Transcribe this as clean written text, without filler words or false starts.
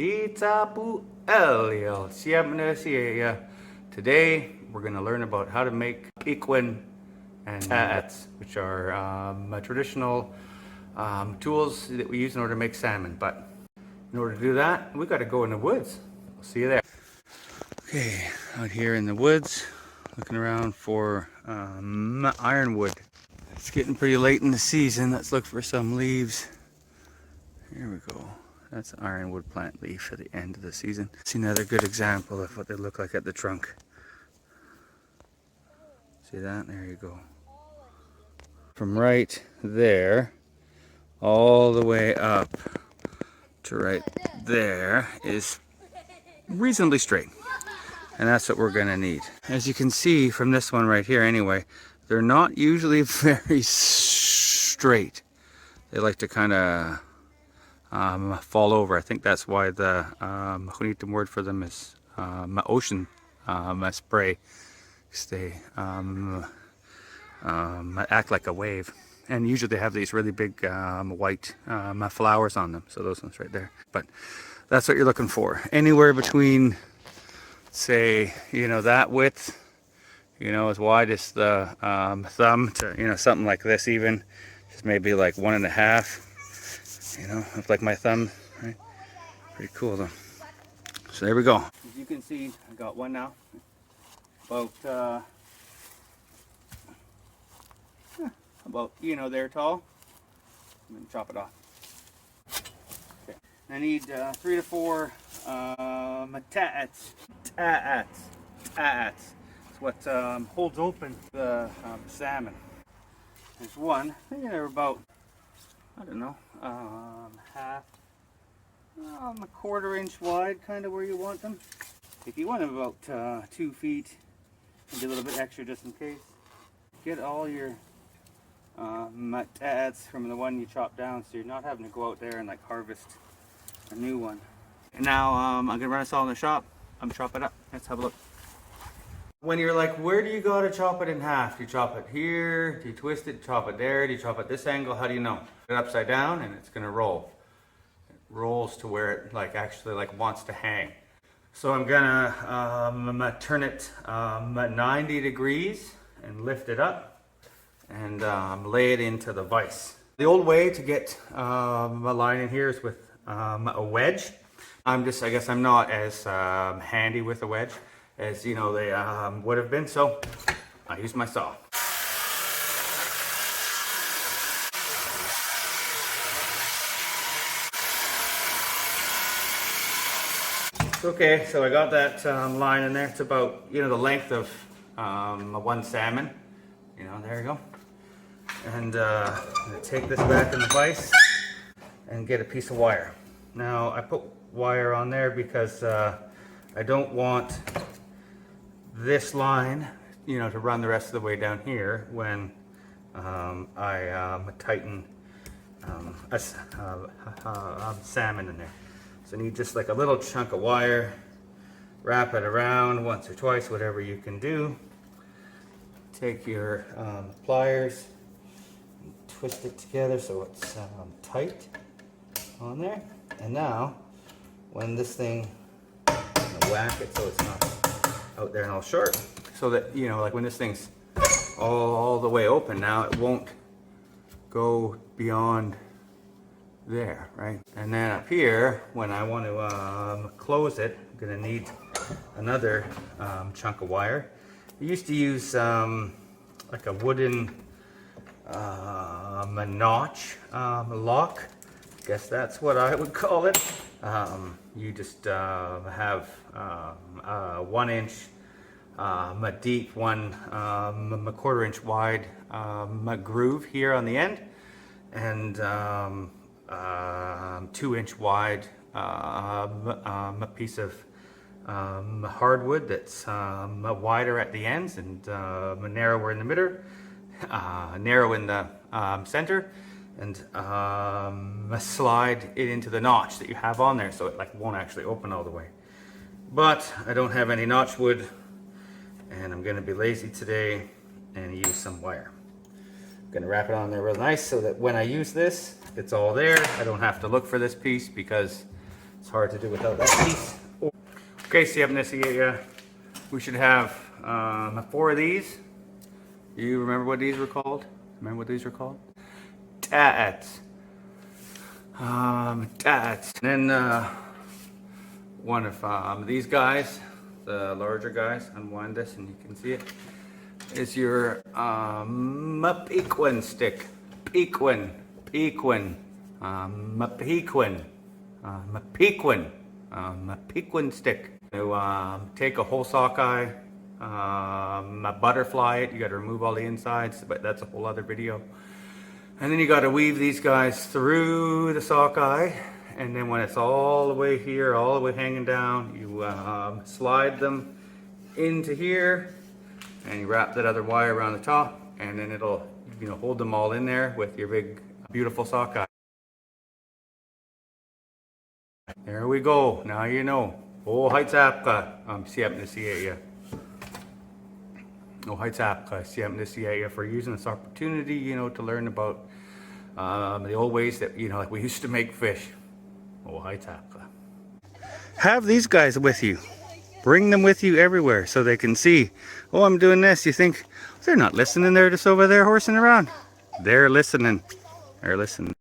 Today we're going to learn about how to make ikwin and taats, which are traditional tools that we use in order to make salmon. But in order to do that, we got to go in the woods. I'll see you there. Okay, out here in the woods, looking around for ironwood. It's getting pretty late in the season. Let's look for some leaves. Here we go. That's an ironwood plant leaf at the end of the season. See another good example of what they look like at the trunk. See that? There you go. From right there all the way up to right there is reasonably straight. And that's what we're going to need. As you can see from this one right here anyway, they're not usually very straight. They like to kind of fall over. I think that's why the hwulmuhw word for them is ocean spray. They act like a wave. And usually they have these really big white flowers on them. So those ones right there. But that's what you're looking for. Anywhere between, say, that width, as wide as the thumb to, something like this even. Just maybe like 1.5. Like my thumb, right? Pretty cool though. So there we go. As you can see, I got one now. About there tall. I'm gonna chop it off. Okay. I need 3 to 4 taats. It's what holds open the salmon. There's one. I think they're about, I don't know, half, a 1/4 inch wide, kind of where you want them. If you want them about 2 feet, maybe a little bit extra just in case. Get all your taats from the one you chopped down, so you're not having to go out there and like harvest a new one. And now I'm gonna run us all in the shop. I'm gonna chop it up. Let's have a look. When you're like, where do you go to chop it in half? Do you chop it here? Do you twist it? Chop it there? Do you chop it this angle? How do you know? Put it upside down and it's gonna roll. It rolls to where it actually wants to hang. So I'm gonna turn it 90 degrees and lift it up and lay it into the vise. The old way to get a line in here is with a wedge. I guess I'm not as handy with a wedge as they would have been, so I use my saw. Okay, so I got that line in there. It's about the length of one salmon. There you go. And I'm gonna take this back in the vise and get a piece of wire. Now I put wire on there because I don't want this line, to run the rest of the way down here when I tighten salmon in there. So I need just like a little chunk of wire, wrap it around once or twice, whatever you can do. Take your pliers, and twist it together so it's tight on there. And now, when this thing, whack it so it's not out there and all short, so that when this thing's all the way open now, it won't go beyond there, right? And then up here, when I want to close it, I'm gonna need another chunk of wire. I used to use like a wooden notch lock. I guess that's what I would call it. You just have 1 inch deep, 1/4 inch wide groove here on the end, and 2 inch wide a piece of hardwood that's wider at the ends and narrower in the middle, narrow in the center, and slide it into the notch that you have on there so it won't actually open all the way. But I don't have any notch wood, and I'm going to be lazy today and use some wire. I'm going to wrap it on there real nice so that when I use this, it's all there. I don't have to look for this piece because It's hard to do without that piece. Okay, we should have 4 of these. You remember what these were called? Remember what these were called? Tats. Tats. And then one of these guys, the larger guys, unwind this and you can see it, is your Pequin stick. Pequin. Pequin stick. To take a whole sockeye, butterfly it, you got to remove all the insides, but that's a whole other video. And then you got to weave these guys through the sockeye, and then when it's all the way here, all the way hanging down, you slide them into here, and you wrap that other wire around the top, and then it'll, you know, hold them all in there with your big, beautiful sockeye. There we go. Now you know. Oh, hwulmuhw for using this opportunity, you know, to learn about the old ways that, you know, like we used to make fish. Oh, hwulmuhw. Have these guys with you. Bring them with you everywhere so they can see. Oh, I'm doing this. You think they're not listening? They're just over there horsing around. They're listening. They're listening.